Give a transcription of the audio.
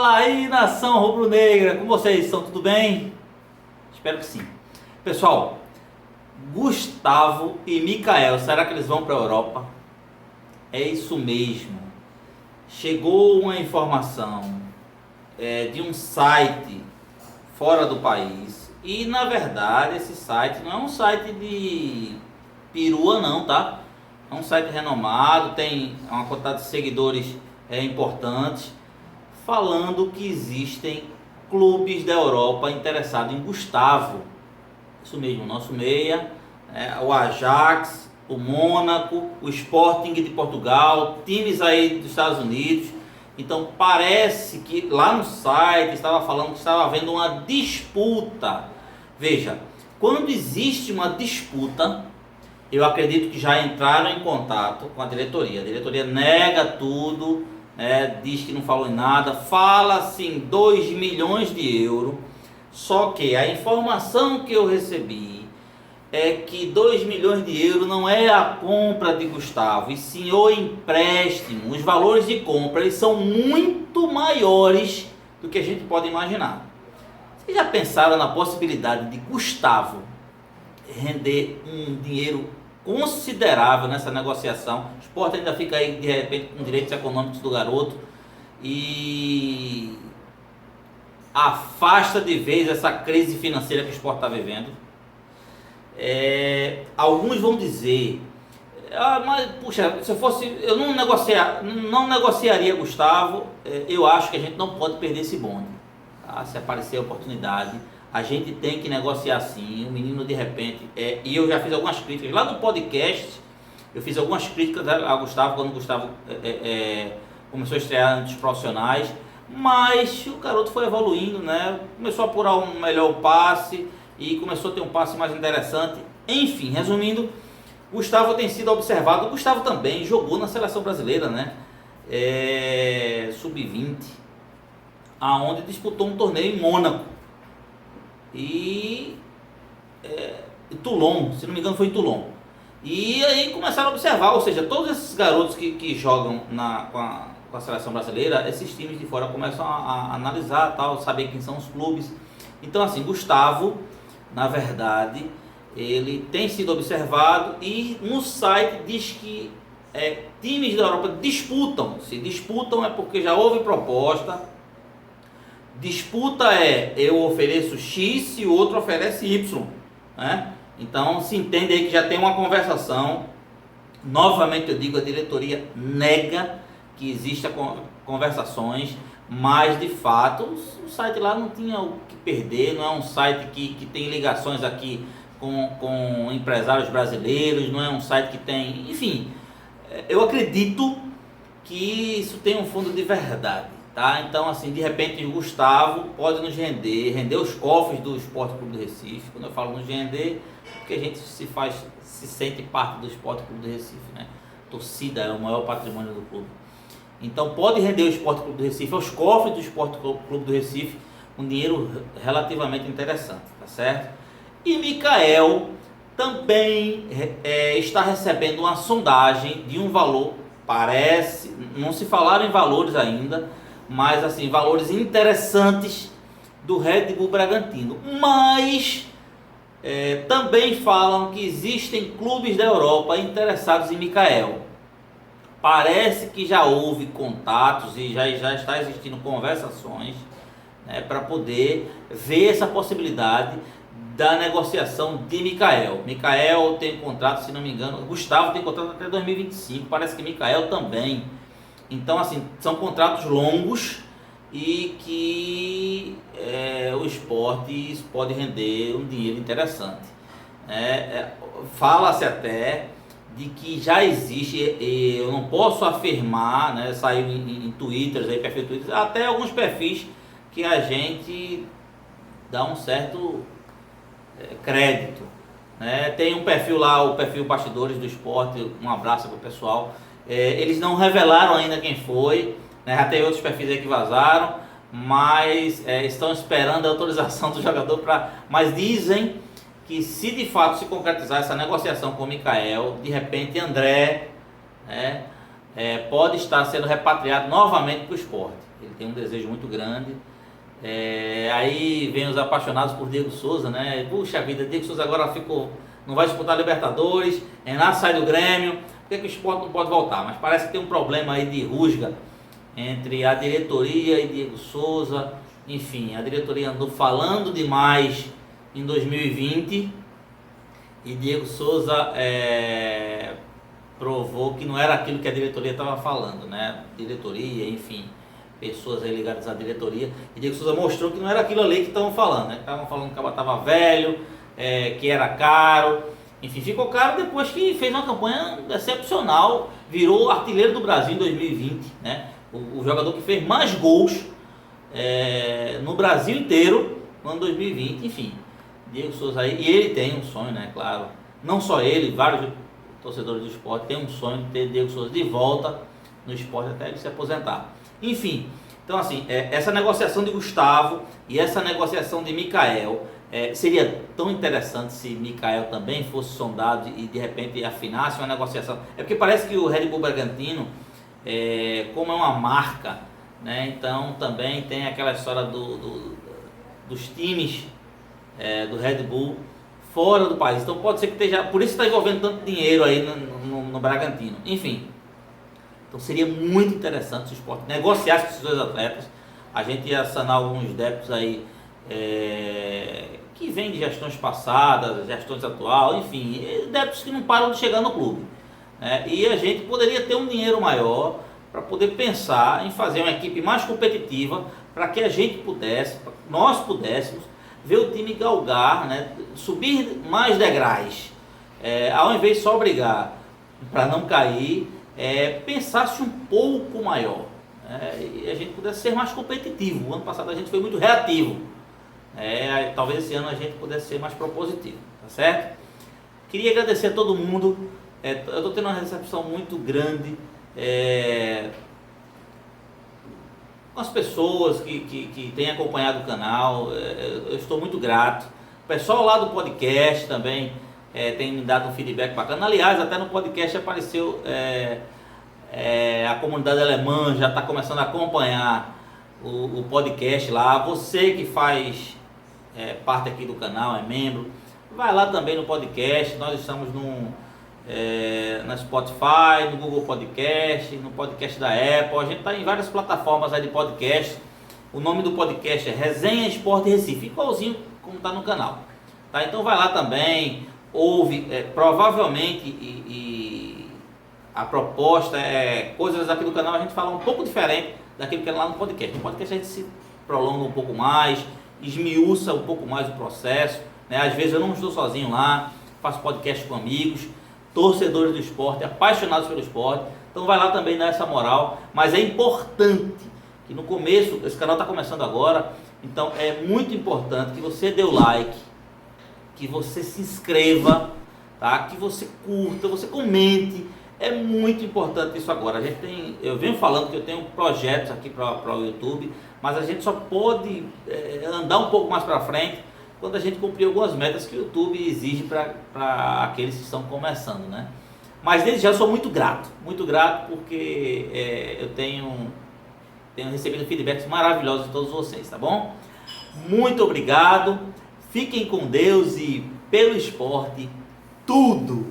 Fala aí, nação rubro-negra, com vocês, estão tudo bem? Espero que sim. Pessoal, Gustavo e Mikael, será que eles vão para a Europa? É isso mesmo. Chegou uma informação de um site fora do país e, na verdade, esse site não é um site de perua não, tá? É um site renomado, tem uma quantidade de seguidores importantes, falando que existem clubes da Europa interessados em Gustavo. Isso mesmo, nosso meia, o Ajax, o Mônaco, o Sporting de Portugal, times aí dos Estados Unidos. Então parece que lá no site estava falando que estava havendo uma disputa. Veja, quando existe uma disputa, eu acredito que já entraram em contato com a diretoria. A diretoria nega tudo, diz que não falou em nada, fala assim 2 milhões de euros. Só que a informação que eu recebi é que 2 milhões de euros não é a compra de Gustavo, e sim o empréstimo. Os valores de compra eles são muito maiores do que a gente pode imaginar. Vocês já pensaram na possibilidade de Gustavo render um dinheiro considerável nessa negociação? O Sport ainda fica aí de repente com direitos econômicos do garoto e afasta de vez essa crise financeira que o Sport está vivendo. Alguns vão dizer, mas puxa, se eu fosse, eu não negociaria Gustavo. Eu acho que a gente não pode perder esse bonde, tá? Se aparecer a oportunidade, a gente tem que negociar sim. O menino de repente, e eu já fiz algumas críticas lá no podcast. Eu fiz algumas críticas a Gustavo quando o Gustavo começou a estrear nos profissionais, mas o garoto foi evoluindo, né? Começou a apurar um melhor passe e começou a ter um passe mais interessante. Enfim, resumindo, Gustavo tem sido observado. O Gustavo também jogou na seleção brasileira, né? Sub-20, aonde disputou um torneio em Mônaco e Toulon, se não me engano foi em Toulon. E aí começaram a observar, ou seja, todos esses garotos que jogam com a seleção brasileira, esses times de fora começam a analisar, tal, saber quem são os clubes. Então assim, Gustavo, na verdade, ele tem sido observado e no site diz que times da Europa disputam. Se disputam é porque já houve proposta. Disputa eu ofereço X e o outro oferece Y, né? Então se entende aí que já tem uma conversação. Novamente eu digo, a diretoria nega que existam conversações, mas de fato o site lá não tinha o que perder. Não é um site que tem ligações aqui com empresários brasileiros, não é um site que tem, enfim, eu acredito que isso tem um fundo de verdade, tá? Então assim, de repente o Gustavo pode nos render os cofres do Sport Clube do Recife. Quando eu falo nos render, porque a gente se sente parte do Sport Clube do Recife, né? A torcida é o maior patrimônio do clube. Então pode render o Sport Clube do Recife, aos cofres do Sport Clube do Recife, um dinheiro relativamente interessante, tá certo? E Mikael também está recebendo uma sondagem de um valor, parece, não se falaram em valores ainda, mas assim, valores interessantes do Red Bull Bragantino. Mas também falam que existem clubes da Europa interessados em Mikael. Parece que já houve contatos e já está existindo conversações, né, para poder ver essa possibilidade da negociação de Mikael. Mikael tem contrato, se não me engano, Gustavo tem contrato até 2025, parece que Mikael também. Então assim, são contratos longos e que o esporte pode render um dinheiro interessante. Fala-se até de que já existe, eu não posso afirmar, né, saiu em Twitter, perfil Twitter, até alguns perfis que a gente dá um certo crédito, né? Tem um perfil lá, o perfil Bastidores do Esporte, um abraço para o pessoal. Eles não revelaram ainda quem foi, né? Já tem outros perfis aí que vazaram, mas estão esperando a autorização do jogador mas dizem que se de fato se concretizar essa negociação com o Mikael, de repente André, pode estar sendo repatriado novamente para o esporte. Ele tem um desejo muito grande. Aí vem os apaixonados por Diego Souza, né? Puxa vida, Diego Souza agora não vai disputar a Libertadores, Renato sai do Grêmio, por que o esporte não pode voltar? Mas parece que tem um problema aí de rusga entre a diretoria e Diego Souza. Enfim, a diretoria andou falando demais em 2020 e Diego Souza provou que não era aquilo que a diretoria estava falando, né? Diretoria, enfim, pessoas aí ligadas à diretoria. E Diego Souza mostrou que não era aquilo ali que estavam falando, né? Estavam falando que o cara estava velho, que era caro. Enfim, ficou caro depois que fez uma campanha excepcional, virou artilheiro do Brasil em 2020, né? O jogador que fez mais gols no Brasil inteiro no ano 2020, enfim. Diego Souza aí, e ele tem um sonho, né? Claro, não só ele, vários torcedores do esporte têm um sonho de ter Diego Souza de volta no esporte até ele se aposentar. Enfim, então assim, essa negociação de Gustavo e essa negociação de Mikael, seria tão interessante se Mikael também fosse sondado e de repente afinasse uma negociação. Porque parece que o Red Bull Bragantino, como é uma marca, né, então também tem aquela história dos times do Red Bull fora do país. Então pode ser que esteja, por isso está envolvendo tanto dinheiro aí no Bragantino. Enfim, então seria muito interessante se o esporte negociasse com esses dois atletas. A gente ia sanar alguns débitos aí que vêm de gestões passadas, gestões atuais, enfim, débitos que não param de chegar no clube. E a gente poderia ter um dinheiro maior para poder pensar em fazer uma equipe mais competitiva, para que a gente nós pudéssemos ver o time galgar, né, subir mais degraus, ao invés de só brigar para não cair, pensasse um pouco maior, e a gente pudesse ser mais competitivo. O ano passado a gente foi muito reativo, talvez esse ano a gente pudesse ser mais propositivo, tá certo? Queria agradecer a todo mundo. Eu estou tendo uma recepção muito grande com as pessoas que têm acompanhado o canal. Eu estou muito grato. O pessoal lá do podcast também tem me dado um feedback bacana. Aliás, até no podcast apareceu a comunidade alemã, já está começando a acompanhar o podcast lá. Você que faz parte aqui do canal, é membro, vai lá também no podcast. Nós estamos na Spotify, no Google Podcast, no podcast da Apple. A gente está em várias plataformas aí de podcast. O nome do podcast é Resenha Esporte Recife, igualzinho como está no canal, tá? Então vai lá também, ouve. Provavelmente a proposta coisas aqui do canal a gente fala um pouco diferente daquilo que é lá no podcast. No podcast a gente se prolonga um pouco mais, esmiuça um pouco mais o processo, né? Às vezes eu não estou sozinho lá, faço podcast com amigos, torcedores do esporte, apaixonados pelo esporte. Então vai lá também dar essa moral. Mas é importante que no começo, esse canal está começando agora, então é muito importante que você dê o like, que você se inscreva, tá? Que você curta, você comente. É muito importante isso agora. Eu venho falando que eu tenho projetos aqui para o YouTube, mas a gente só pode andar um pouco mais para frente quando a gente cumprir algumas metas que o YouTube exige para aqueles que estão começando, né? Mas desde já eu sou muito grato porque eu tenho recebido feedbacks maravilhosos de todos vocês, tá bom? Muito obrigado, fiquem com Deus e pelo esporte, tudo!